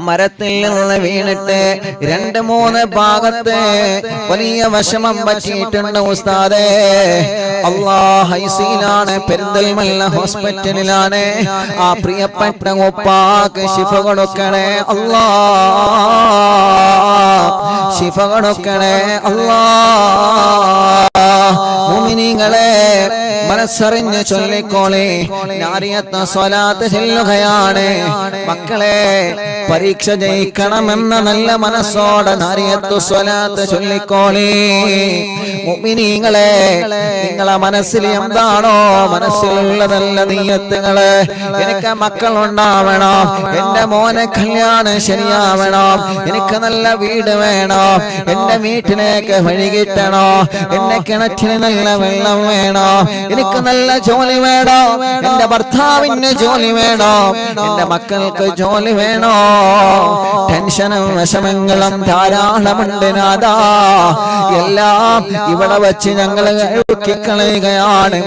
മരത്തിൽ നിന്ന് വീണിട്ട് 2-3 ഭാഗത്ത് വലിയ വിഷമം പറ്റിയിട്ടുണ്ട് ഉസ്താദേ. അല്ലാഹ് ഐസിയിലാണ്, പെരിന്തൽമണ്ണ ഹോസ്പിറ്റലിലാണ്. ആ പ്രിയപ്പെട്ട ഉപ്പാക്ക് ശിഫ കൊടുക്കണേ അല്ലാഹ്, ശിഫ കൊടുക്കണേ അല്ലാഹ്. മുഅ്മിനീങ്ങളെ മനസ്സറിഞ്ഞ് ചൊല്ലിക്കോളെ, നാരിയത്ത് സ്വലാത്ത് ചൊല്ലുകയാണ്. മക്കളെ പരീക്ഷ ജയിക്കണമെന്ന നല്ല മനസ്സോടെ നാരിയത്ത് സ്വലാത്ത് ചൊല്ലിക്കോളെ. മുഅ്മിനീങ്ങളെ നിങ്ങളെ മനസ്സിൽ എന്താണോ മനസ്സിലുള്ളതല്ല നിയ്യത്തുകള്. എനിക്ക് മക്കളുണ്ടാവണം, എന്റെ മോനെ കല്യാണം ശരിയാവണം, എനിക്ക് നല്ല വീട് വേണം, എന്റെ വീട്ടിലേക്ക് വഴി കിട്ടണോ, എന്റെ കിണറ്റിന് നല്ല വെള്ളം വേണോ, എനിക്ക് നല്ല ജോലി വേണോ, എന്റെ ഭർത്താവിന് ജോലി വേണോ, എന്റെ മക്കൾക്ക് ജോലി വേണോ. ടെൻഷനും വിഷമങ്ങളും ധാരാളമുണ്ട് നാദാ. എല്ലാം ഇവിടെ വെച്ച് ഞങ്ങൾ കളയുകയാണ്.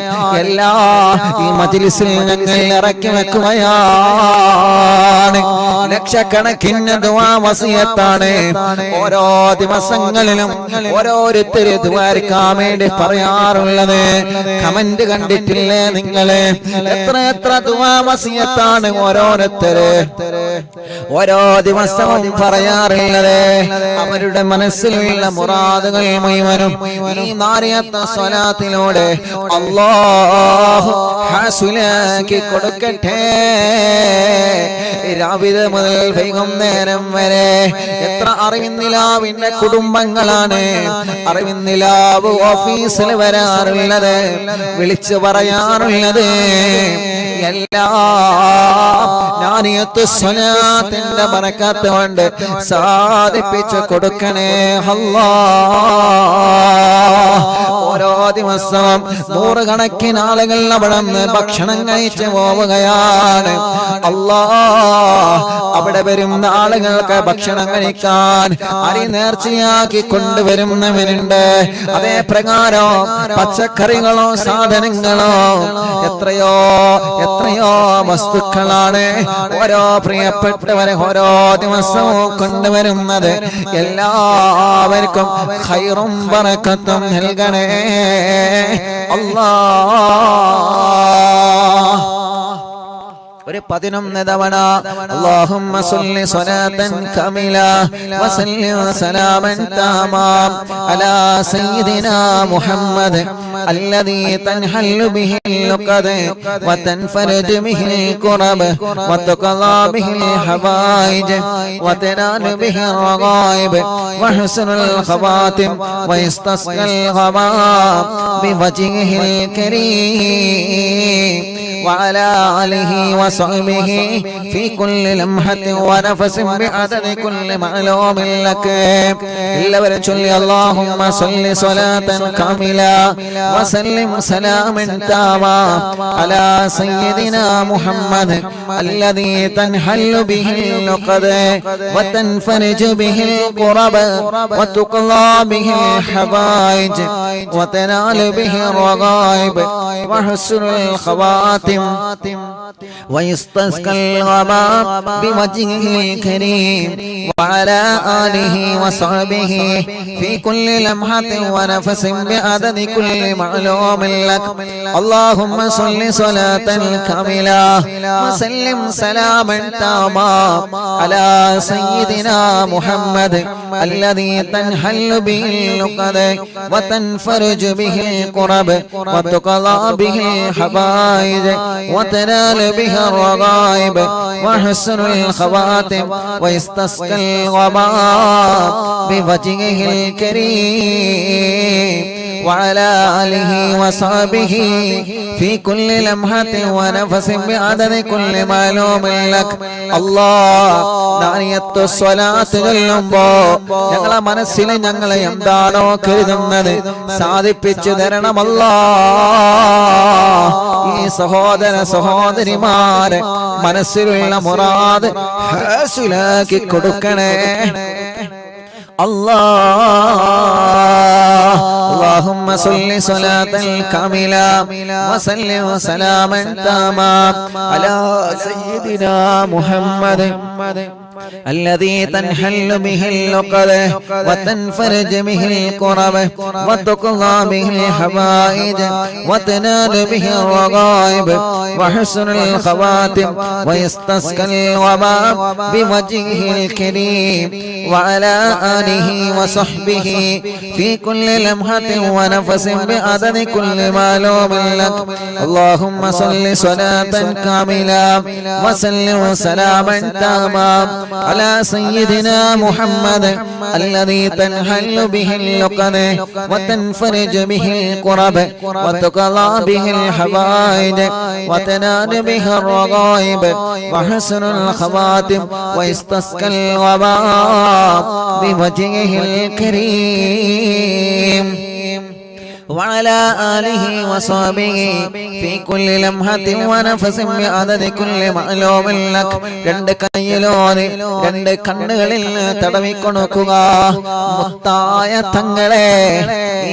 ഈ മജ്‌ലിസിൽ ഞങ്ങൾ ഇറക്കി വെക്കുകയാണ്. ലക്ഷക്കണക്കിന് ദുആ വസിയത്താണ് ഓരോ ദിവസങ്ങളിലും ഓരോരുത്തര് ദുആർക്കാൻ വേണ്ടി പറയാറുള്ളത്. കമന്റ് കണ്ടിട്ടില്ലേ നിങ്ങള്? എത്ര ദുആ വസിയത്താണ് ഓരോരുത്തര് ഓരോ ദിവസവും പറയാറുള്ളത്. അവരുടെ മനസ്സിലുള്ള മുറാദുകൾ മുഴുവനും ഈ നാരിയത്ത് സ്വലാത്തിലൂടെ അല്ലാഹു ഹാസിലാക്കി കൊടുക്കട്ടെ. രാവിലെ മുതൽ വൈകുന്നേരം വരെ എത്ര അറിവിന്നിലാവിന്റെ കുടുംബങ്ങളാണ് അറിവിന്നിലാവ് ഓഫീസിൽ വരാറുള്ളത്, വിളിച്ചു പറയാറുള്ളത്. എല്ലാം നാരിയത്ത് സ്വലാത്തിന്റെ ബറക്കത്ത് കൊണ്ട് സാധിപ്പിച്ചു കൊടുക്കണേ അല്ലാഹ്. ഓരോ ദിവസവും 100 കണക്കിന് ആളുകൾ അവിടെ നിന്ന് ഭക്ഷണം കഴിച്ചു പോവുകയാണ്. അല്ലാഹ് അവിടെ വരുന്ന ആളുകൾക്ക് ഭക്ഷണം കഴിക്കാൻ അരി നേർച്ചയാക്കി കൊണ്ടുവരുന്നവരുണ്ട്. അതേ പ്രകാരം പച്ചക്കറികളോ സാധനങ്ങളോ എത്രയോ വസ്തുക്കളാണ് ഓരോ പ്രിയപ്പെട്ടവരെ ഓരോ ദിവസവും കൊണ്ടുവരുന്നത്. എല്ലാവർക്കും ഖൈറും ബറക്കത്തും നൽകണേ അല്ലാഹ്. ഒരു 11 തവണ അല്ലാഹുമ്മ സ്വല്ലി സ്വലാത്തൻ കമില വസല്ലിം സലാമൻ തമാം അലാ സയ്യിദിനാ മുഹമ്മദ് الذي تنحل به اللقد وتنفرج به الكرب وتقضى به الحوائج وتنال به الرغائب وحسن الخواتم ويستسقى الغمام بوجهه الكريم وعلى آله وصحبه في كل لمحة ونفس بعدد كل معلوم لك. എല്ലാവരും ചൊല്ലി اللهم صل صلاة كاملة وسلم سلاما تاما على سيدنا محمد الذي تنحل به اللقد وتنفرج به الكرب وتقضى به الحوائج وتنال به الرغائب وحسن الخواتم ويستسقى الغمام بوجهه الكريم وعلى آله وصحبه في كل لمحة ونفس بعدد كل معلوم لك. اللهم صل صلاة كاملة وسلم سلاما تاما على سيدنا محمد الذي تنحل به اللقد وتنفرج به الكرب وتقضى به الحوائج وتنال به الرغائب وحسن الخواتم ويستسقى الغمام بوجهه الكريم وعلى آله وصحبه في كل لمحة ونفس بعدد كل معلوم لك. അല്ലാഹ് നാരിയത്ത് സ്വലാത്ത് ചൊല്ലുമ്പോ ഞങ്ങളെ മനസ്സിൽ ഞങ്ങളെ എന്താണോ കരുതുന്നത് സാധിപ്പിച്ചു തരണം അല്ലാഹ്. ഈ സഹോദര സഹോദരിമാരെ മനസ്സിലുള്ള മുറാദ് ഹാസിലാക്കി കൊടുക്കണേ അല്ലാഹ്. اللهم صل صلاة كاملة وسلم سلاما تاما على سيدنا محمد الذي تنحل به اللقد وتنفرج به الكرب وتقضى به الحوائج وتنال به الرغائب وحسن الخواتم ويستسقى الوباء بوجهه الكريم وعلى آله وصحبه في كل لمحة ونفس بعدد كل معلوم لك. اللهم صل صلاة كاملة وسلم سلاما تاما على سيدنا محمد الذي تنحل به اللقد وتنفرج به الكرب وتقضى به الحوائج وتنال به الرغائب وحسن الخواتم ويستسقى الوباء بوجهه الكريم وعلى آله وصحبه في كل لمحة ونفس بعدد كل معلوم لك. രണ്ട് കൈയിലോടെ രണ്ട് കണ്ണുകളിൽ തടവിക്കൊടുക്കുക. മുത്തായ തങ്ങളെ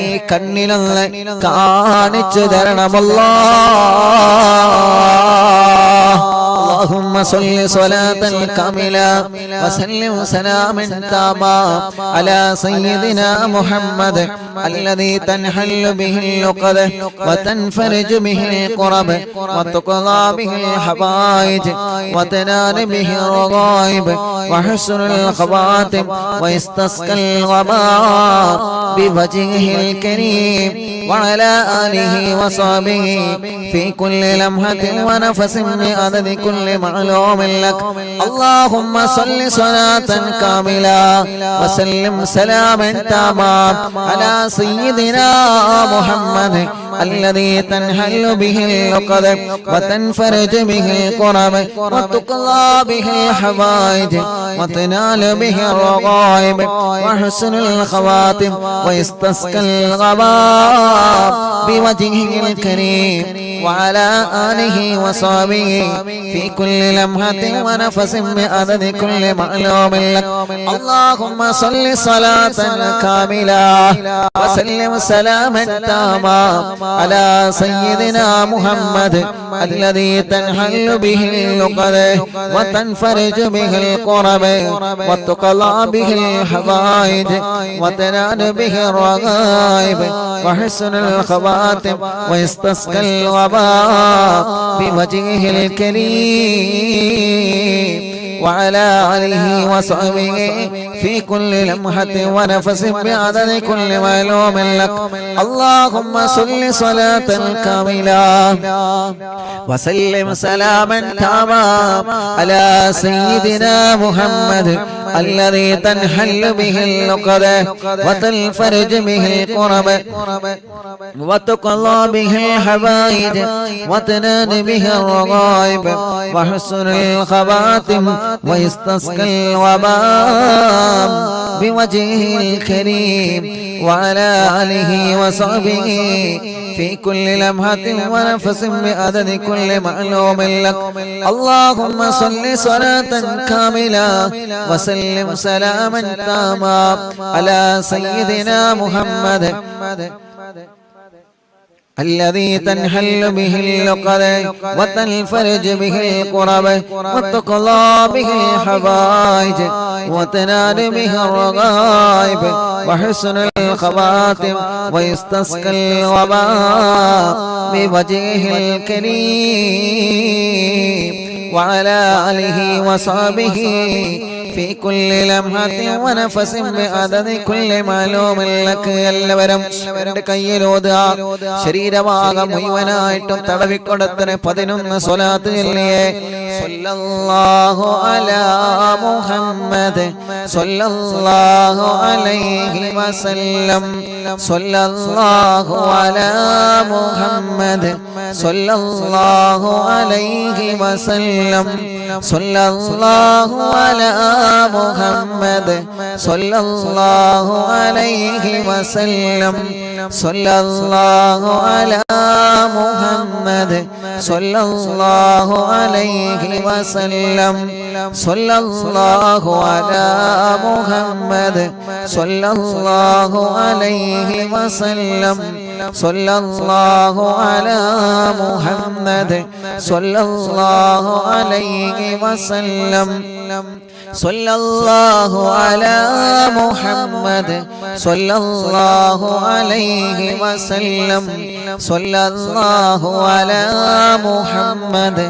ഈ കണ്ണിലൊന്ന് കാണിച്ചു തരണമല്ലോ. اللهم صل صلاة كاملة وسلم سلاما تاما على سيدنا محمد الذي تنحل به اللقد وتنفرج به الكرب وتقضى به الحوائج وتنال به الرغائب وحسن الخواتم ويستسقى الوباء بوجهه الكريم وعلى آله وصحبه في كل لمحة ونفس بعدد كل معلوم لك. اللهم صل صلاة كاملة وسلم سلاما تاما على سيدنا محمد الذي تنحل به اللقد وتنفرج به الكرب وتقضى به الحوائج وتنال به الرغائب وحسن الخواتم ويستسقى الغباء بوجهه الكريم وعلى آله وصحبه في كل لمحة ونفس بعدد كل معلوم لك. اللهم صل صلاة كاملة وسلم سلاما تاما على سيدنا محمد الذي تنحل به اللقد وتنفرج به الكرب وتقضى به الحوائج وتنال به الرغائب وحسن الخواتم ويستسقى الوباء بوجهه الكريم وعلى آله وصحبه في كل لمحة ونفس بعدد كل معلوم لك. اللهم صل صلاة كاملة وسلم سلاما تاما على سيدنا محمد الذي تنحل به اللقد وتنفرج به الكرب وتقضى به الحوائج وتنال به الرغائب وحسن الخواتم ويستسقى الوباء بوجهه الكريم وعلى آله وصحبه في كل لمحة ونفس بعدد كل معلوم لك. اللهم صل صلاة كاملة وسلم سلاما تاما على سيدنا محمد الذي تنحل به اللقد وتنفرج به الكرب وتقضى به الحوائج وتنال به الرغائب وحسن الخواتم ويستسقى الوباء بوجهه الكريم وعلى آله وصحبه في كل لمحة ونفس بعدد كل معلوم لك. എല്ലാവരും കയ്യിലോതുക. ശരീരഭാഗം മുഴുവനായിട്ടും തടവിക്കൊടുത്തിന് 11 സ്വലാത്ത് ചൊല്ലിയേ. സല്ലല്ലാഹു അലാ മുഹമ്മദ് സല്ലല്ലാഹു അലൈഹി വസല്ലം സല്ലല്ലാഹു അലാ മുഹമ്മദ് സല്ലല്ലാഹു അലൈഹി വസല്ലം സല്ലല്ലാഹു അലാ മുഹമ്മദ് സല്ലല്ലാഹു അലൈഹി വസല്ലം സല്ലല്ലാഹു അലാ മുഹമ്മദ് സല്ലല്ലാഹു അലൈഹി വസല്ലം സല്ലല്ലാഹു അലാ മുഹമ്മദ് സല്ലല്ലാഹു അലൈഹി വസല്ലം സല്ലല്ലാഹു അലാ മുഹമ്മദ് സല്ലല്ലാഹു അലൈഹി വസല്ലം സല്ലല്ലാഹു അലാ മുഹമ്മദ് സല്ലല്ലാഹു അലൈഹി വസല്ലം സല്ലല്ലാഹു അലാ മുഹമ്മദ്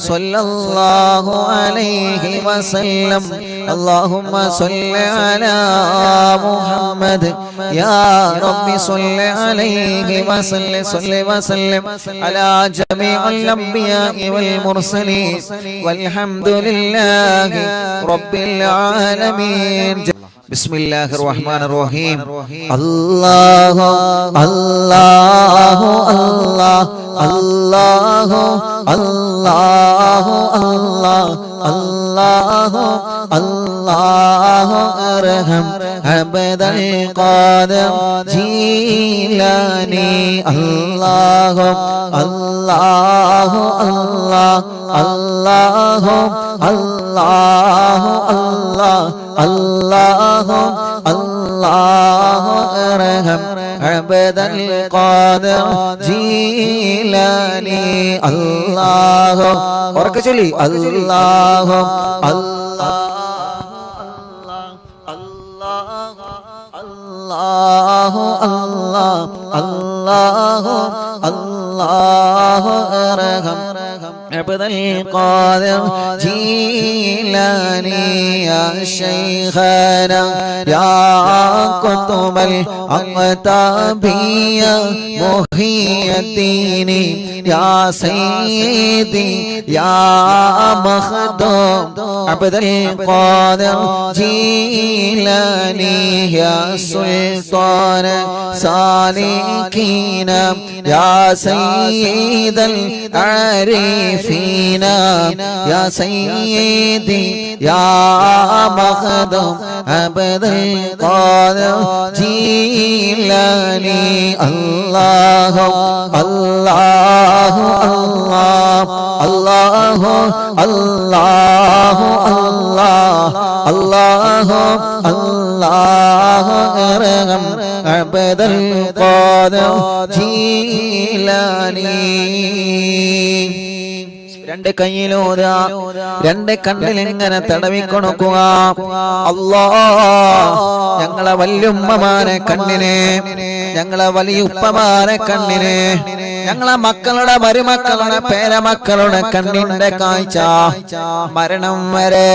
സല്ലല്ലാഹു അലൈഹി വസല്ലം اللهم صل على محمد يا رب صل عليه وسلم صل وسلم على جميع الأنبياء والمرسلين والحمد لله رب العالمين بسم الله الرحمن الرحيم الله الله الله الله الله الله الله الله أرحم عبد القادر جيلاني الله الله الله الله الله الله الله الله أرحم عبد القادر جيلاني الله وركجلي الله الله الله الله الله الله أرحم عبد القادر جيلاني يا شيخنا يا قطب الأقطابي محي الدين يا سيدي يا مخدوم عبد القادر جيلاني يا سلطان سالكين يا سيد العارفين يا سيدي يا مخدوم عبد القادر جيلاني الله الله الله الله الله الله الله أرحم عبد القادر جيلاني രണ്ട് കയ്യിലൂതാ രണ്ട് കണ്ണിലിങ്ങനെ തടവിക്കൊടുക്കുക അല്ലാഹ് ഞങ്ങളെ വല്യുമ്മമാരെ കണ്ണിനെ ഞങ്ങളെ വലിയുപ്പമാരെ കണ്ണിനെ ഞങ്ങളെ മക്കളുടെ മരുമക്കളുടെ പേരമക്കളുടെ കണ്ണിന്റെ കാഴ്ച മരണം വരെ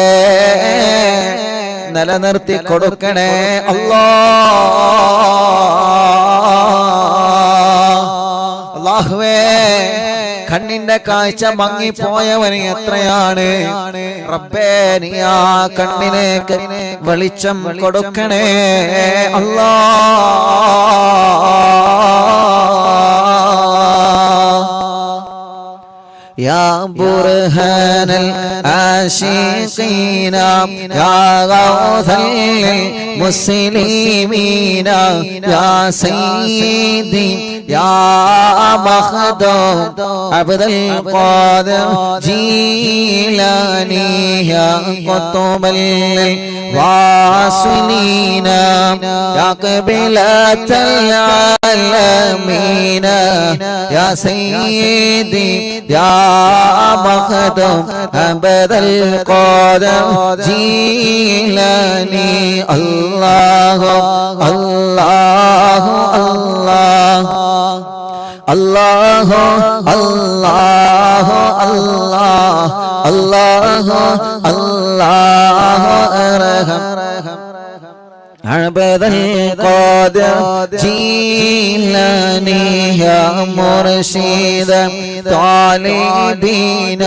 നിലനിർത്തി കൊടുക്കണേ അല്ലാഹുവേ കണ്ണിന്റെ കാഴ്ച മങ്ങിപ്പോയവന് എത്രയാണ് റബ്ബേ നീ ആ കണ്ണിനേക്ക് വെളിച്ചം കൊടുക്കണേ يا برهان العاشقين يا غوث للمسلمين يا سيدي يا مخدوم عبد القادر جيلاني يا قطب الواصلين يا قبلة العالمين يا سيدي يا مخدوم عبد القادر جيلاني الله الله الله الله الله الله الله الله أرحم عبد القادر جيلاني يا مرشد طالبين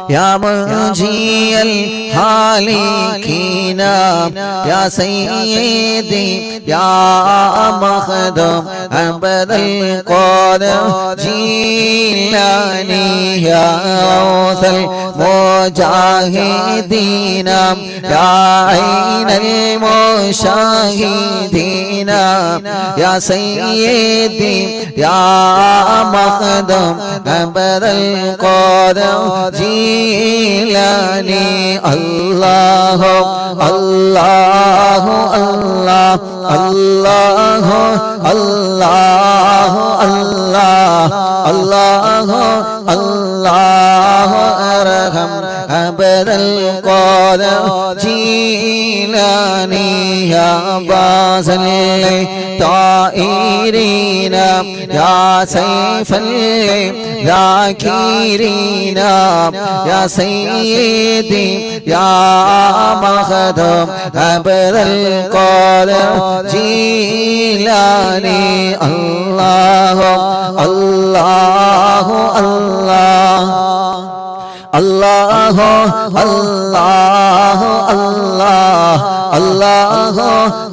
يا منجي الهالكين يا سيدي يا مخدوم عبد القادر جيلاني يا غوث المجاهدين يا عين المشاهدين يا سيدي يا مخدوم عبد القادر جيلاني الله الله الله الله الله الله الله الله أرحم عبد القادر القادر جيلاني يا باز الطائرين يا سيف الذاكرين يا سيدي يا مخدوم عبد القادر جيلاني الله الله الله الله الله الله الله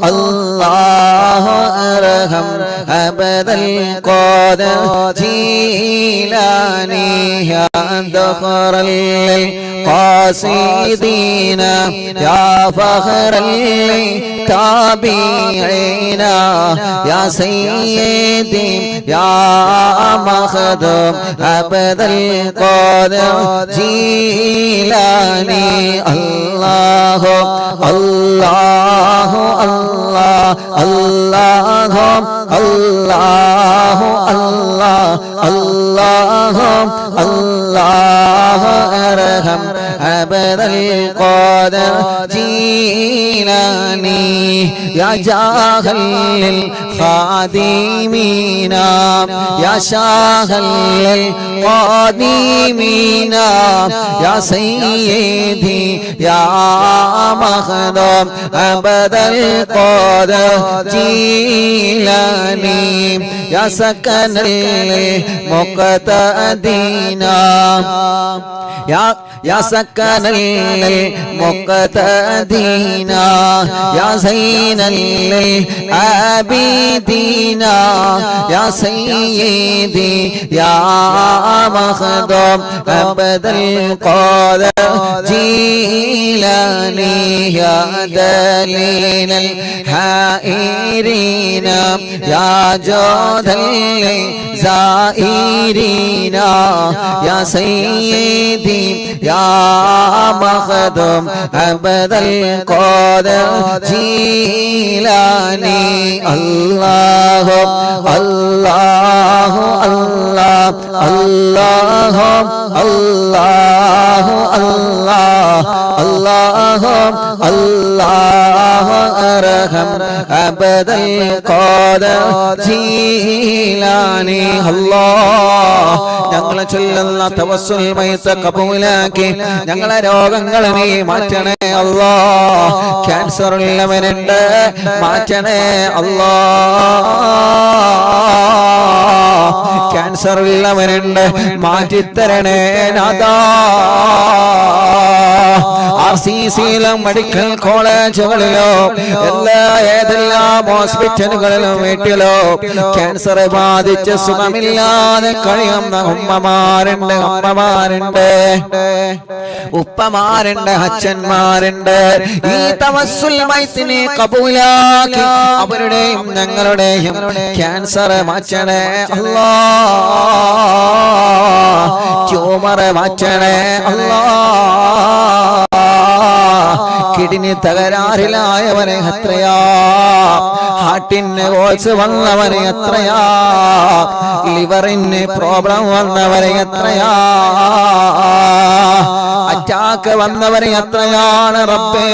الله أرحم عبد القادر جيلاني يا ذخر القاصدين يا فخر التابعين يا سيدي يا مخدوم عبد القادر جيلاني الله الله الله الله الله الله الله الله أرحم عبد القادر جيلاني يا جاهل للخادمين يا شاهل للقادمين يا سيدي يا مخدوم عبد القادر جيلاني يا سكن المقتدين يا سكن المقتدين يا زين العابدين يا سيدي يا مخدوم عبد القادر جيلاني يا دليل الحائرين يا جود الزائرين يا سيدي يا مخدوم عبد القادر جيلاني الله الله الله الله الله الله الله الله أرحم عبد القادر جيلاني الله ഞങ്ങളെ ചൊല്ലുന്ന തവസ്സുൽ മയ്ത കബൂലാക്കി ഞങ്ങളെ രോഗങ്ങളെ നീ മാറ്റണേ അല്ലാഹ് ക്യാൻസർ ഉള്ളവനുണ്ട് മാറ്റണേ അല്ലാഹ് ക്യാൻസർ ഉള്ളവനുണ്ട് മാറ്റിത്തരണേ നാഥാ RCCയിലും മെഡിക്കൽ കോളേജുകളിലോ ഏതെല്ലാം ഹോസ്പിറ്റലുകളിലും വീട്ടിലോ ക്യാൻസർ ബാധിച്ച് സുഖമില്ലാതെ കഴിയുന്ന ഉമ്മമാരുണ്ട് അമ്മമാരുണ്ട് ഉപ്പമാരുണ്ട് അച്ഛന്മാരുണ്ട് ഈ തവസ്സുൽ മയ്തിനെ കബൂലാക്കി അവരുടെയും ഞങ്ങളുടെയും ക്യാൻസർ മാറ്റണേ അല്ലാഹ് ട്യൂമർ മാറ്റണേ അല്ലാഹ് കിഡ്നി തകരാറിലായവനെ എത്രയാ ഹാർട്ടിന് വോൾസ് വന്നവനെ എത്രയാ ലിവറിന് പ്രോബ്ലം വന്നവനെ എത്രയാ അറ്റാക്ക് വന്നവനെ എത്രയാണ് റബ്ബേ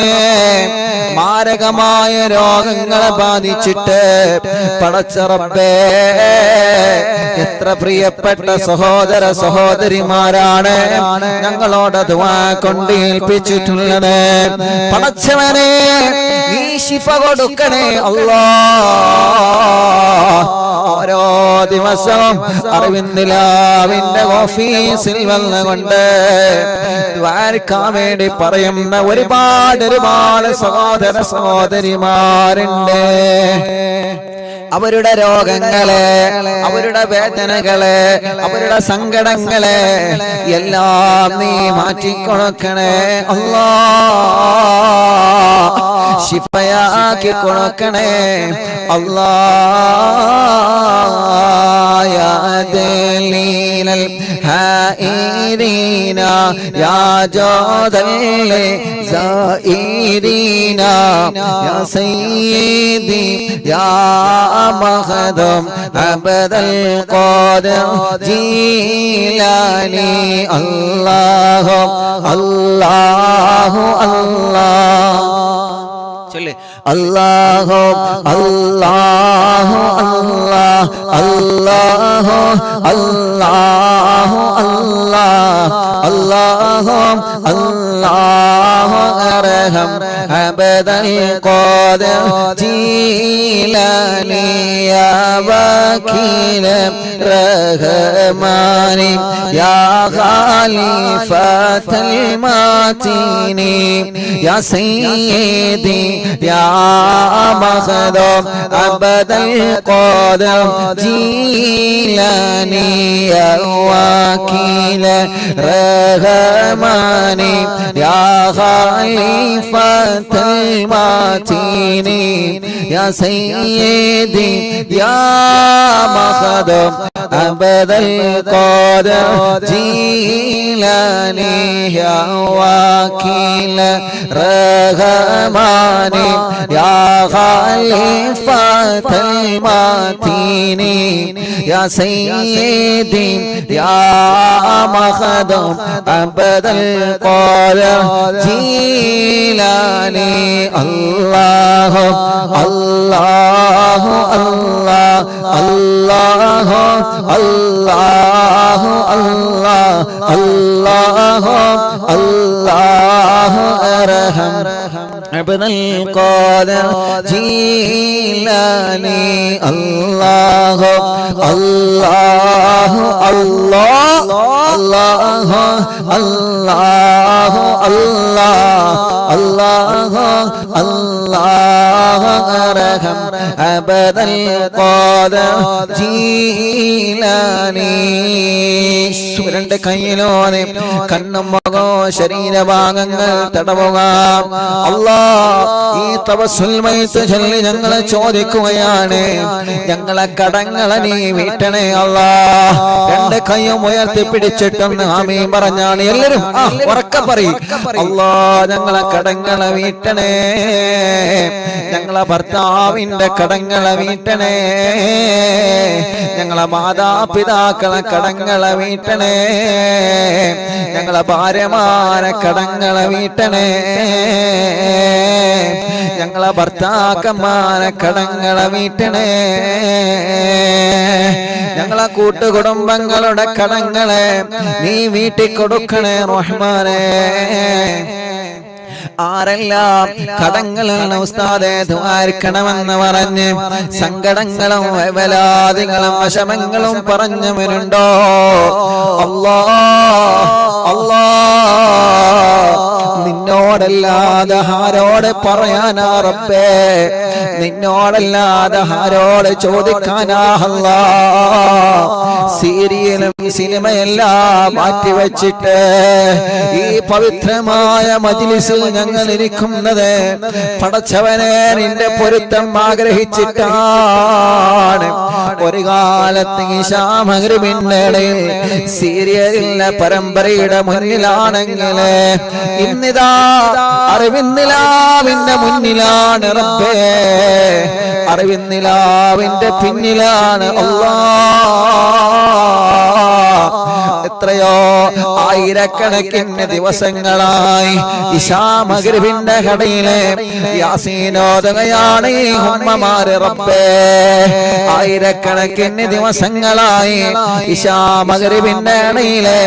മാരകമായ രോഗങ്ങളെ ബാധിച്ചിട്ട് പടച്ച റബ്ബേ എത്ര പ്രിയപ്പെട്ട സഹോദര സഹോദരിമാരാണ് ഞങ്ങളോട് ദുആ കൊണ്ട് ഏൽപ്പിച്ചിട്ടുള്ളത് പടച്ചവനെ നീ ശിഫ കൊടുക്കണേ അല്ലാഹ് ഓരോ ദിവസവും അറിവിന്ദിലാവിന്റെ ഓഫീസിൽ വന്നുകൊണ്ട് ദ്വാരക്കാൻ വേണ്ടി പറയുന്ന ഒരുപാട് സഹോദര സഹോദരിമാരുണ്ട് അവരുടെ രോഗങ്ങളെ അവരുടെ വേദനകളെ അവരുടെ സങ്കടങ്ങളെ എല്ലാം നീ മാറ്റിക്കൊടുക്കണേ അല്ലാഹ് ശിഫയാക്കി കൊടുക്കണേ അല്ലാഹ് يا دليل الحائرين يا جود الزائرين يا سيدي يا مخدوم عبد القادر جيلاني الله الله الله الله الله الله الله الله الله الله الله أرحم عبد القادر جيلاني يا وكيل الرحمن يا خليفة المتين يا سيدي يا مخدوم عبد القادر جيلاني يا وكيل الرحمن يا خليفة المتين يا سيدي يا مخدوم عبد القادر جيلاني يا وكيل الرحمن يا خليفة المتين يا سيدي يا مخدوم عبد القادر جيلاني الله الله الله الله الله الله الله الله أرحم عبد القادر جيلاني الله الله الله الله الله الله الله الله أرحم عبد القادر جيلاني സുരന്റെ കയ്യിലോനെ കണ്ണും മുഖോ ശരീരഭാഗങ്ങൾ തടവുക അല്ലാഹ് ഈ തവസ്സുൽ മൈത്ത് ചൊല്ലി ഞങ്ങളെ ചോദിക്കുകയാണ് ഞങ്ങളെ കടങ്ങളെ നീ വീട്ടണേ അല്ലാഹ് രണ്ട് കൈയും ഉയർത്തി പിടിച്ചിട്ടൊന്ന് ആമീൻ പറഞ്ഞാണ് എല്ലാവരും ഉറക്കെ പറയും അല്ലാഹ് ഞങ്ങളെ കടങ്ങളെ വീട്ടണേ ഞങ്ങളെ ഭർത്താവിന്റെ കടങ്ങളെ വീട്ടണേ ഞങ്ങളെ മാതാപിതാക്കളെ കടങ്ങളെ വീട്ടണേ ഞങ്ങളെ ഭാര്യമാരെ കടങ്ങളെ വീട്ടണേ ഞങ്ങളെ ഭർത്താക്കന്മാരെ കടങ്ങളെ വീട്ടണേ ഞങ്ങളെ കൂട്ടുകുടുംബങ്ങളുടെ കടങ്ങളെ നീ വീട്ടിൽ കൊടുക്കണേ റഹ്മാനേ ആരെല്ലാം കടങ്ങളാണ് ഉസ്താദേ ദ്വാരിക്കണമെന്ന് പറഞ്ഞ് സങ്കടങ്ങളും വേവലാദികളും വിഷമങ്ങളും പറഞ്ഞവരുണ്ടോ അല്ലാഹ് അല്ലാഹ് നിന്നോടല്ലാതെ ആരോട് പറയാനാ റബ്ബേ നിന്നോടല്ലാതെ ആരോട് ചോദിക്കാനാ അല്ലാഹ് സീരിയലും സിനിമയെല്ലാം മാറ്റിവെച്ചിട്ട് ഈ പവിത്രമായ മജ്ലിസിൽ ഞങ്ങൾ ഇരിക്കുന്നത് പടച്ചവനെ നിന്റെ പൊരുത്തം ആഗ്രഹിച്ചിട്ടാണ് ഒരു കാലത്ത് ഈശാ മഗ്രിബിന്റെ ഇടയിൽ സീരിയലിന്റെ പരമ്പരയുടെ മുന്നിലാണെങ്കിൽ ഇന്നിതാ അറിവിന്നിലാവിന്റെ മുന്നിലാണ് റബ്ബേ അറിവിന്നിലാവിന്റെ പിന്നിലാണ് അല്ലാഹ് എത്രയോ ആയിരക്കണക്കിന് ദിവസങ്ങളായി ഇശാ മഗ്രിബിന്റെ കടയിലെ യാസീനോദകയാണ് ഈ ഉമ്മമാര് റബ്ബേ ആയിരക്കണക്കിന് ദിവസങ്ങളായി ഇശാ മഗ്രിബിന്റെ കടയിലെ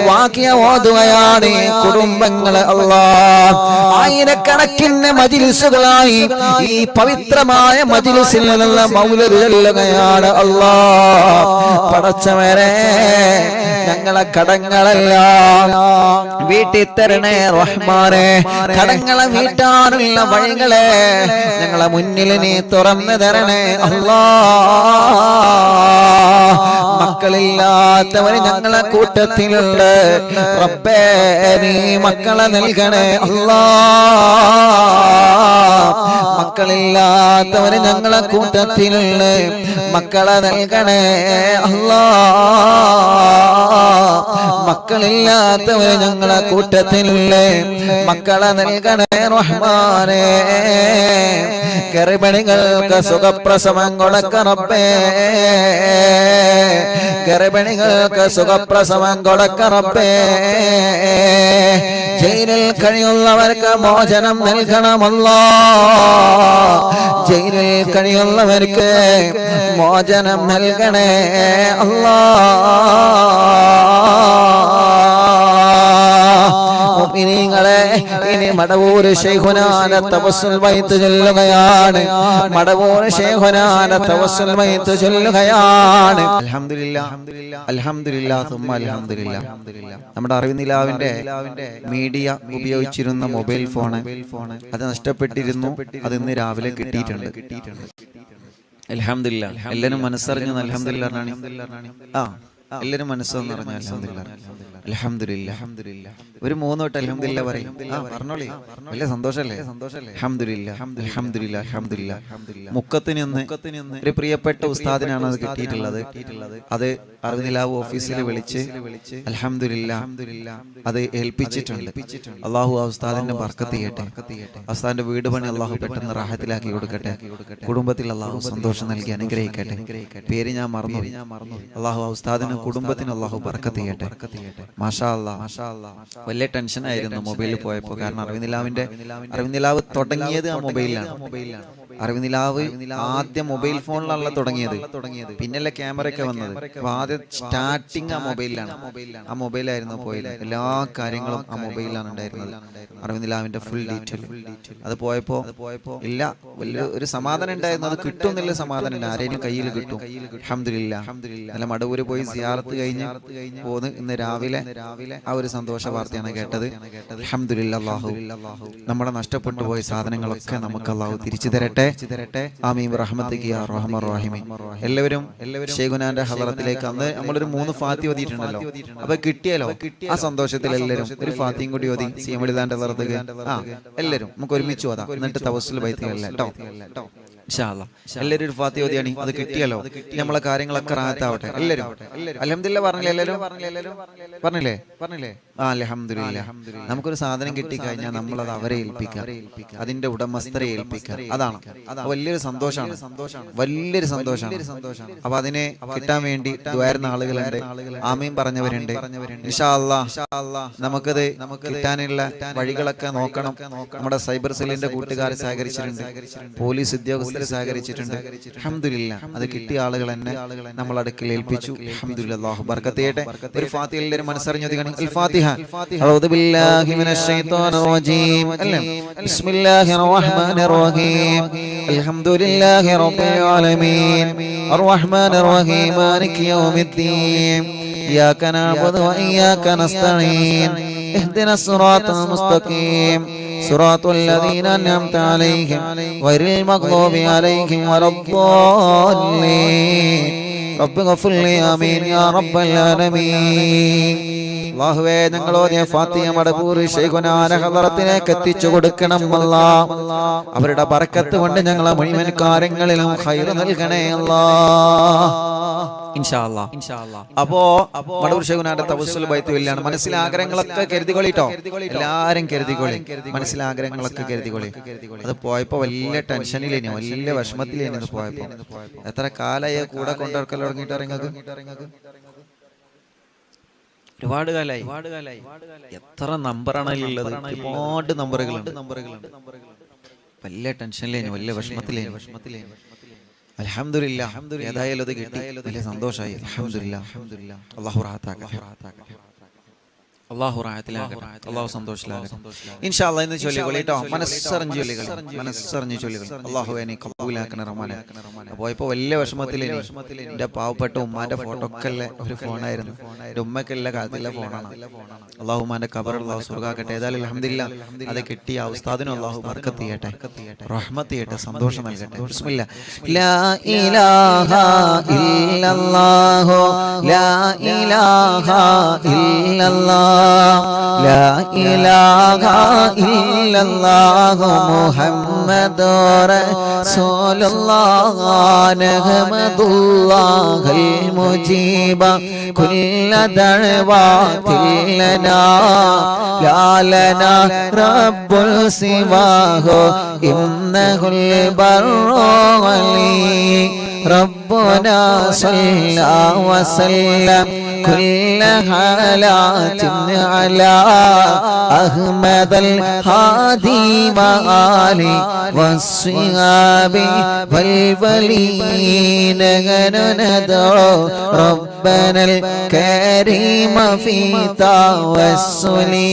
വാക്യ ഓതുകയാണ് കുടുംബങ്ങളെ അല്ലാഹ് ആയിരക്കണക്കിന് മജ്ലിസുകളായി ഈ പവിത്രമായ മജ്ലിസിൽ നിന്നുള്ള മൗലിദ് ചൊല്ലുകയാണ് അല്ലാഹ് പടച്ചവനെ ഞങ്ങളെ കടങ്ങളെല്ലാം വീട്ടിൽ തരണേ റഹ്മാനെ കടങ്ങളെ വീട്ടാനുള്ള വഴികളെ ഞങ്ങളെ മുന്നിൽ നീ തുറന്നു തരണേ അല്ലാഹ് മക്കളില്ലാത്തവര് ഞങ്ങളെ കൂട്ടത്തിലുണ്ട് റബ്ബേ നീ മക്കളെ നൽകണേ അല്ലാഹ് മക്കളില്ലാ മക്കളില്ലാത്തവര് ഞങ്ങളെ കൂട്ടത്തിലുള്ള മക്കളെ നൽകണേ അല്ലാ. മക്കളില്ലാത്തവര് ഞങ്ങളെ കൂട്ടത്തിലുള്ള മക്കളെ നൽകണേ റഹ്മാനേ. ഗർഭിണികൾക്ക് സുഖപ്രസവം കൊടുക്ക റബ്ബേ. ഗർഭിണികൾക്ക് സുഖപ്രസവം കൊടുക്ക റബ്ബേ. ജയിലിൽ കഴിയുന്നവർക്ക് മോചനം നൽകണമല്ലോ. ജയിലിൽ കഴിയുന്നവർക്ക് മോചനം നൽകണേ അല്ലാ. മുഅ്മിനീങ്ങളെ, ഇനി മടവൂർ ശൈഖുനാന്റെ തവസ്സുൽ ബൈത്ത് ചൊല്ലുകയാണ്. മടവൂർ ശൈഖുനാന്റെ തവസ്സുൽ ബൈത്ത് ചൊല്ലുകയാണ്. അൽഹംദുലില്ലാഹ് അൽഹംദുലില്ലാഹ് സുമ്മ അൽഹംദുലില്ലാഹ്. നമ്മുടെ അറിവിനിലാവിന്റെ മീഡിയ ഉപയോഗിച്ചിരുന്ന മൊബൈൽ ഫോണ് അത് നഷ്ടപ്പെട്ടിരുന്നു. അത് ഇന്ന് രാവിലെ കിട്ടിയിട്ടുണ്ട്. അൽഹംദുലില്ലാഹ്. എല്ലാവരും മനസ്സറിഞ്ഞു അൽഹംദുലില്ലാഹ്. എല്ലാവരും മനസ്സെന്ന് പറഞ്ഞാൽ അൽഹംദുലില്ലാഹ്. ഒരു 3 വട്ടം അൽഹംദുലില്ലാഹ് പറയും. പറഞ്ഞോളി, വലിയ സന്തോഷല്ലേ? അൽഹംദുലില്ലാഹ് അൽഹംദുലില്ലാഹ് അൽഹംദുലില്ലാഹ്. മുക്കത്തിന് ഒരു പ്രിയപ്പെട്ട ഉസ്താദിനാണ് അത് കിട്ടിയിട്ടുള്ളത്. അത് അറിവിനിലാവ് ഓഫീസിൽ വിളിച്ച് അൽഹംദുലില്ലാഹ് അത് ഏൽപ്പിച്ചിട്ടുണ്ട്. അള്ളാഹു ആ ഉസ്താദിന്റെ ബർക്കത്ത് ചെയ്യട്ടെ. ഉസ്താദിന്റെ വീട് പണി അള്ളാഹു പെട്ടെന്ന് റാഹത്തിലാക്കി കൊടുക്കട്ടെ. കുടുംബത്തിൽ അള്ളാഹു സന്തോഷം നൽകി അനുഗ്രഹിക്കട്ടെ. പേര് ഞാൻ മറന്നു. അള്ളാഹു ആ ഉസ്താദിന് കുടുംബത്തിന് അള്ളാഹു ബർക്കത്ത് ചെയ്യട്ടെ. മാഷാ അല്ലാഹ്. വലിയ ടെൻഷൻ ആയിരുന്നു മൊബൈലിൽ പോയപ്പോ. കാരണം അറിവിനിലാവ് തുടങ്ങിയത് ആ മൊബൈലിലാണ്. അറിവിനിലാവ് ആദ്യം മൊബൈൽ ഫോണിലാണല്ലോ തുടങ്ങിയത്. പിന്നല്ലേ ക്യാമറ ഒക്കെ വന്നത്. അപ്പൊ ആദ്യം സ്റ്റാർട്ടിങ് ആ മൊബൈലിലാണ്. ആ മൊബൈലായിരുന്നു പോയത്. എല്ലാ കാര്യങ്ങളും ആ മൊബൈലിലാണ് ഉണ്ടായിരുന്നത്. അറിവിനിലാവിന്റെ ഫുൾ ഡീറ്റെയിൽ അത് പോയപ്പോ ഇല്ല, വലിയ ഒരു സമാധാനം ഉണ്ടായിരുന്നു. അത് കിട്ടും എന്നുള്ള സമാധാനം ഉണ്ട്. ആരെയും കയ്യിൽ കിട്ടും. അൽഹംദുലില്ലാഹ്. നല്ല മടവൂര് പോയി സിയാറത്ത് കഴിഞ്ഞ് പോന്ന് ഇന്ന് രാവിലെ ആ ഒരു സന്തോഷ വാർത്തയാണ് കേട്ടത്. അൽഹംദുലില്ലാഹ്. അല്ലാഹു നമ്മുടെ നഷ്ടപ്പെട്ടു പോയ സാധനങ്ങളൊക്കെ നമുക്ക് അല്ലാഹു തിരിച്ചു തരട്ടെ. ആമീൻ റഹ്മത്തിക യാ റഹ്മാൻ റഹീം. എല്ലാവരും ശൈഖുനാന്റെ ഹളറത്തിലേക്ക് അന്ന് നമ്മളൊരു 3 ഫാത്തി ഓതിയിട്ടുണ്ടല്ലോ. അപ്പൊ കിട്ടിയല്ലോ. ആ സന്തോഷത്തിൽ എല്ലാവരും ഒരു ഫാത്തിയും കൂടി ഓതി സിയമലിദാന്റെ ഹളറത്തേക്ക് എല്ലാവരും നമുക്ക് ഒരുമിച്ച് ഓതാം. എന്നിട്ട് തവസ്സുൽ ബൈത്തിലല്ലേ കേട്ടോ. ഇൻഷാ അല്ലാഹ് എല്ലാവരും ഒരു ഫാത്തി ഓതിയാണ്. അത് കിട്ടിയല്ലോ. നമ്മളെ കാര്യങ്ങളൊക്കെ റാഹത്താവട്ടെ. എല്ലാവരും അൽഹംദുലില്ലാഹ് പറഞ്ഞില്ലേ? എല്ലാവരും പറഞ്ഞില്ലേ? അൽഹംദുലില്ലാഹ്. നമുക്കൊരു സാധനം കിട്ടിക്കഴിഞ്ഞാൽ നമ്മളത് അവരെ ഏൽപ്പിക്കുക, അതിന്റെ ഉടമസ്ഥരെ ഏൽപ്പിക്കുക. അതാണ് വലിയൊരു സന്തോഷമാണ്. വലിയൊരു സന്തോഷമാണ്. അപ്പൊ അതിനെ കിട്ടാൻ വേണ്ടി ദുആയിരുന്ന ആളുകളുണ്ട്. ആമീൻ പറഞ്ഞവരുണ്ട്. ഇൻഷാ അല്ലാഹ് നമുക്കത് കിട്ടാനുള്ള വഴികളൊക്കെ നോക്കണം. നമ്മുടെ സൈബർ സെല്ലിന്റെ കൂട്ടുകാർ സഹകരിച്ചിട്ടുണ്ട്. പോലീസ് ഉദ്യോഗസ്ഥർ സഹകരിച്ചിട്ടുണ്ട്. അൽഹംദുലില്ലാഹ്. അത് കിട്ടിയ ആളുകൾ തന്നെ നമ്മൾ അടുക്കൽ ഏൽപ്പിച്ചു. അൽഹംദുലില്ലാഹ്. അല്ലാഹു ബർക്കത്ത് ചെയ്യട്ടെ. ഒരു ഫാത്തിഹ എല്ലാവരും മനസ്സറിഞ്ഞു ഓതിക്കണം. അൽ ഫാത്തിഹ. അഊദു ബില്ലാഹി മിനശ് ശൈത്വാനിർ റജീം. ബിസ്മില്ലാഹിർ റഹ്മാനിർ റഹീം. അൽഹംദുലില്ലാഹി റബ്ബിൽ ആലമീൻ അർറഹ്മാനിർ റഹീം മാലികി യൗമിദ്ദീൻ ഇയ്യാക നഅ്ബുദു വ ഇയ്യാക നസ്തഈൻ ഇഹ്ദിനസ് സിറാത്തൽ മുസ്തഖീം സിറാത്തൽ ലദീന അൻഅംത അലൈഹിം ഗൈറിൽ മഗ്ദൂബി അലൈഹിം വലദ്ദാല്ലീൻ റബ്ബി ഗഫിർ ലി ആമീൻ യാ റബ്ബൽ ആലമീൻ. അല്ലാഹുവേ, ഞങ്ങൾ ഓതിയ ഫാത്തിഹ മടവൂർ ശൈഖുനാന്റെ ഹളറത്തിലേക്ക് എത്തിച്ചു കൊടുക്കണം അല്ലാഹ്. അവരുടെ ബർക്കത്ത് കൊണ്ട് ഞങ്ങളെ മുഴുവൻ കാര്യങ്ങളിലും ഖൈർ നൽകണേ അല്ലാഹ്. ഇൻഷാ അല്ലാഹ്. അപ്പോ മടവൂർ ശൈഖുനാന്റെ തവസ്സുൽ ബൈത്ത് ചൊല്ലാണ്. മനസ്സിലെ ആഗ്രഹങ്ങളൊക്കെ കരുതിക്കൊള്ളിട്ടോ. എല്ലാരും കരുതിക്കൊള്ളി. മനസ്സിലെ ആഗ്രഹങ്ങളൊക്കെ കരുതിക്കൊള്ളി. അത് പോയപ്പോ വലിയ ടെൻഷനിലേനി, വലിയ വിഷമത്തിലേനി. പോയപ്പോ എത്ര കാലായി കൂടെ കൊണ്ടുവരക്കൽ തുടങ്ങിയിട്ട് ഇറങ്ങുക. ഒരുപാട് കാലായി. എത്ര നമ്പറാണ് ഉള്ളത്? ഒരുപാട് നമ്പറുകളുണ്ട്. വലിയ ടെൻഷനിലേനി, വലിയ വിഷമത്തിലേനി. അൽഹംദുലില്ലാഹ്. ഏതായാലും അത് കിട്ടി. വലിയ സന്തോഷമായി. അൽഹംദുലില്ലാഹ്. അല്ലാഹു റാഹത്താക്കട്ടെ. അല്ലാഹു റാഹത്തിലാക്കട്ടെ. അല്ലാഹു സന്തോഷത്തിലാക്കട്ടെ. ഇൻഷാ അല്ലാഹ് ഇന്ന് ചൊല്ലിക്കൊള്ളി കേട്ടോ. മനസ്സറിഞ്ഞ് ചൊല്ലികൾ. അല്ലാഹുവേ നീ കബൂലാക്കണേ റഹ്മാനേ. പോയപ്പോ വലിയ വിഷമത്തിലേനി. എന്റെ പാവപ്പെട്ട ഉമ്മാന്റെ ഫോട്ടോ ഒക്കെ ഉള്ള ഒരു ഫോണായിരുന്നു. എന്റെ ഉമ്മക്കുള്ള കാലത്തുള്ള ഫോണാണ്. അല്ലാഹു ഉമ്മാന്റെ ഖബർ അല്ലാഹു സ്വർഗ്ഗാക്കട്ടെ. ഏതായാലും അൽഹംദുലില്ലാഹ് അത് കിട്ടിയ ഉസ്താദിനും അല്ലാഹു ബർക്കത്ത് ചെയ്യട്ടെ, റഹ്മത്ത് ചെയ്യട്ടെ, സന്തോഷം നൽകട്ടെ. ബിസ്മില്ലാ. ലാ ഇലാഹ ഇല്ലല്ലാഹു ലാ ഇലാഹ ഇല്ലല്ലാഹ് لا إله إلا الله محمد محمد رسول الله نحمد الله المجيب كل دعوات لنا لا لنا رب سواه إنه البر ولي ربنا صلى وسلم كل حالات على أحمد الهادي وآله والصحاب والولين ندعو ربنا الكريم في توسلي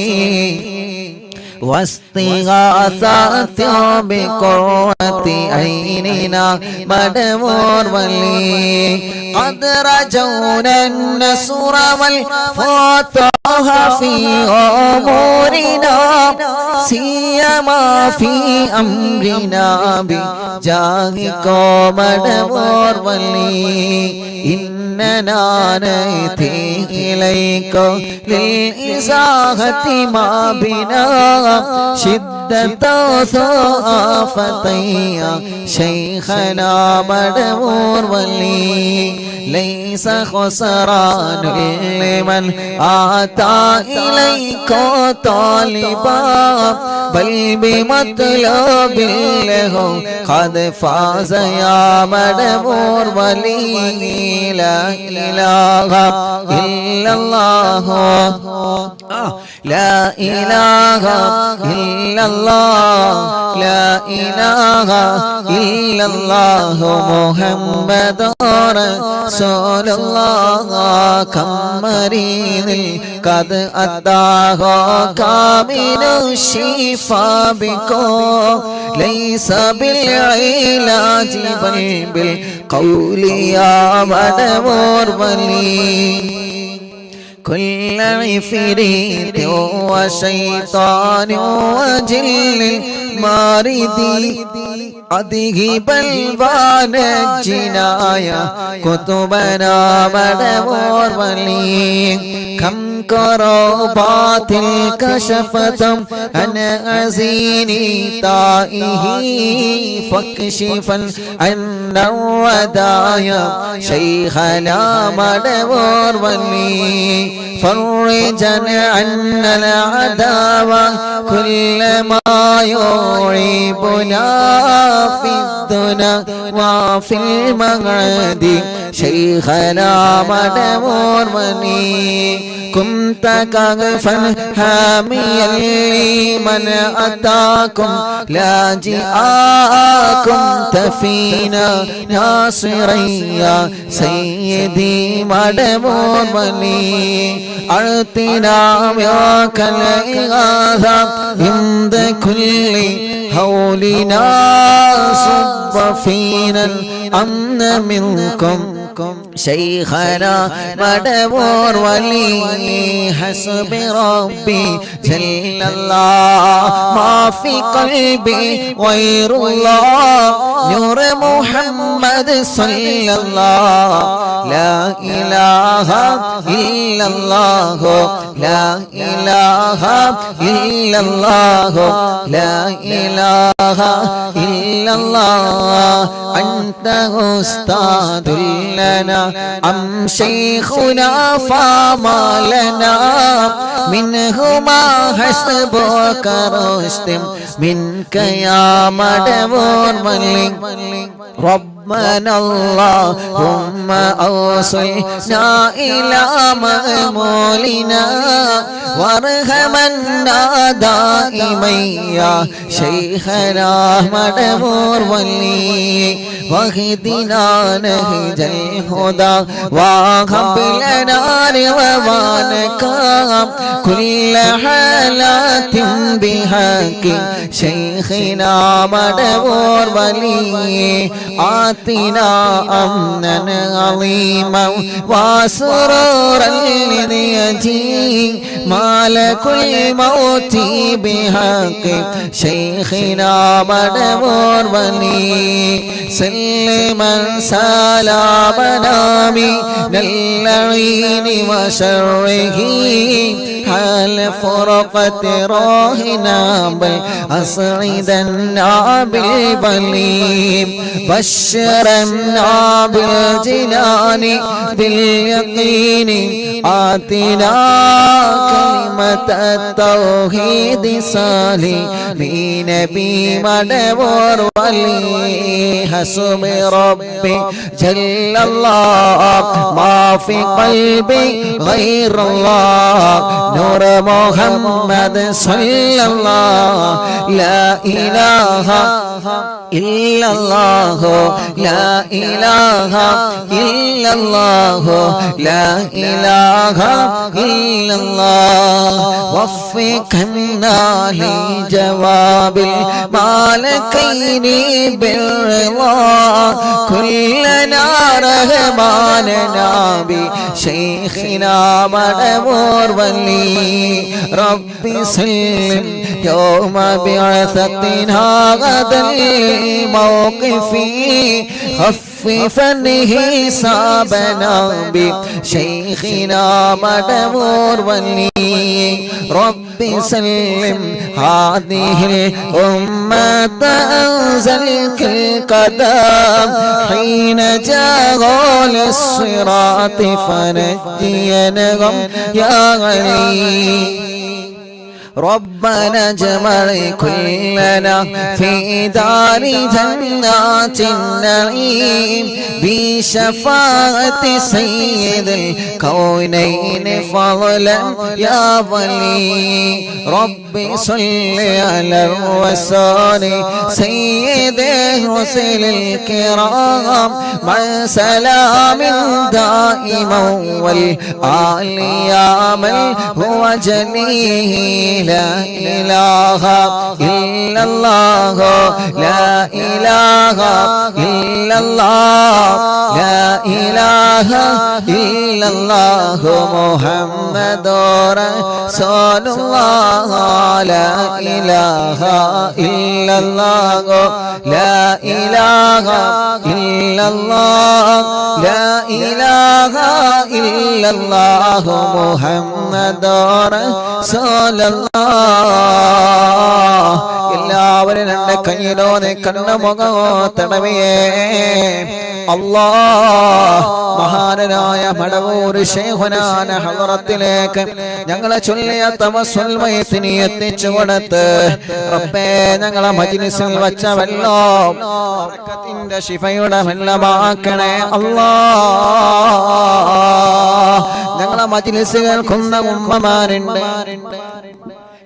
واستغاثات بقرة عيننا مدمور ولي قد رجونا النصر والفتح في أمورنا سيما في أمرنا بجاهك مدمور ولي إننا نأتي إليك للإزاحة ما بنا شدة ثقافتي شيخنا مدمور ولي ليس خسران لمن آتى إليك طالبا بل بمطلب له قد فاز يا مدمور ولي لا إله إلا الله لا إله إلا الله لا إله إلا الله محمد رسول الله كم مريض قد أتاه كامل الشفاء بكم ليس بالعلاج بل بالقول يا مدمور ولي كل عفريت وشيطان وجل مارد أذهب البان الجنايا كتبنا مدمور ولي كم كربات كشفتم عن أزيني تائه فاكشفا عن الودايا شيخنا مدمور ولي فرجا عنا العداوة كل ما يعيبنا في الدنا وفي المغرد شيخنا مدمور ولي كنت كغفا حاميا لمن أتاكم لاجئاكم تفينا ناصريا سيدي مدمور ولي أعطنا معك الإغاثة عند كل هولنا صب فينا الأمن منكم شيخنا مدمور ولي حسب ربي جل الله ما في قلبي غير الله نور محمد صلى الله لا إله إلا الله لا إله إلا الله لا إله إلا الله أنت أستاذ لنا أم شيخنا فما لنا منهما حسبك رشد منك يا مدمور ملك ربنا اللهم أوصلنا إلى مأمولنا وارحمنا دائما يا شيخنا مدمور ولي واهدنا نهج الهدى وهب لنا رضوانك كل حالات بحق شيخنا مدمور ولي آتنا أمنا عظيما وسرورا لنجي مالك الموت بحق شيخنا مدمور ولي سلما سلامنا من اللعين وشره حال فرقة راهنا بل أسعدنا بالبليم بشرنا بالجنان باليقين آتنا كلمة التوحيد صالحين بمدبر ولي حسب ربي جل الله ما في قلبي غير الله نور محمد صلى الله لا إله إلا الله لا إله إلا الله لا إله إلا الله وفقنا لجواب المالكين بالرضا كلنا رحماننا بشيخنا مدبور ولي ربي سلم يوم بعثتنا غدا الموقف خففا حسابنا بشيخنا مدبور ولي ربي سلم هذه الأمة أنزلك القدم حين جاءوا للصراط فنجينهم يا غني ربنا اجمع كلنا في دار جنات النعيم بشفاعة سيد الكونين فضلا يا ولي ربي صل على الرسول سيد الرسل الكرام مع سلام دائما والآل يا من هو جليل لا إله إلا الله لا إله إلا الله لا إله إلا الله محمد رسول الله لا إله إلا الله لا إله إلا الله لا إله إلا الله محمد رسول الله എല്ലാവരും രണ്ട് കയ്യിലോനെ കണ്ണുമുഖോ തടവിയേ അല്ലാഹ് മഹാനായ മടവൂർ ശൈഖുനാന ഹളറത്തിലേക്ക് ഞങ്ങളെ ചൊല്ലിയ തവസ്സുൽ മയ്യത്തിനെ എത്തിച്ചു കൊടുത്ത് റബ്ബേ ഞങ്ങളെ മജ്ലിസിൽ വച്ച വെള്ളം ബറക്കത്തിന്റെ ശിഫയുടെ വെള്ളമാക്കണേ അല്ലാഹ് ഞങ്ങളെ മജ്ലിസ് കേൾക്കുന്ന ഉമ്മമാരുണ്ട്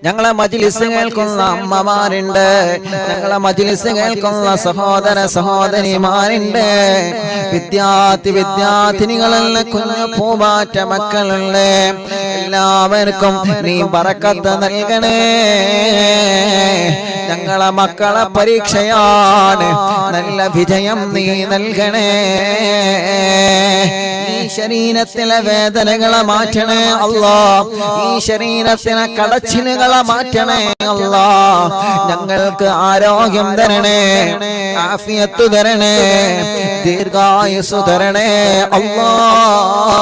ഞങ്ങളെ മജ്ലിസ് കേൾക്കുന്ന അമ്മമാരുണ്ട് ഞങ്ങളെ മജ്ലിസ് കേൾക്കുന്ന സഹോദര സഹോദരിമാരുണ്ട് വിദ്യാർത്ഥിനികളുള്ള കുഞ്ഞു പൂവാറ്റ മക്കളുണ്ട് എല്ലാവർക്കും നീ ബറക്കത്ത് നൽകണേ ഞങ്ങളെ മക്കളെ പരീക്ഷയാണ് നല്ല വിജയം നീ നൽകണേ ഈ ശരീരത്തിലെ വേദനകളെ മാറ്റണേ അല്ലാഹ് ഈ ശരീരത്തിലെ കടച്ചിലുകളെ മാറ്റണേ അല്ലാഹ് ഞങ്ങൾക്ക് ആരോഗ്യം തരണേ ആഫിയത്ത് തരണേ ദീർഘായുസ് തരണേ അല്ലാഹ്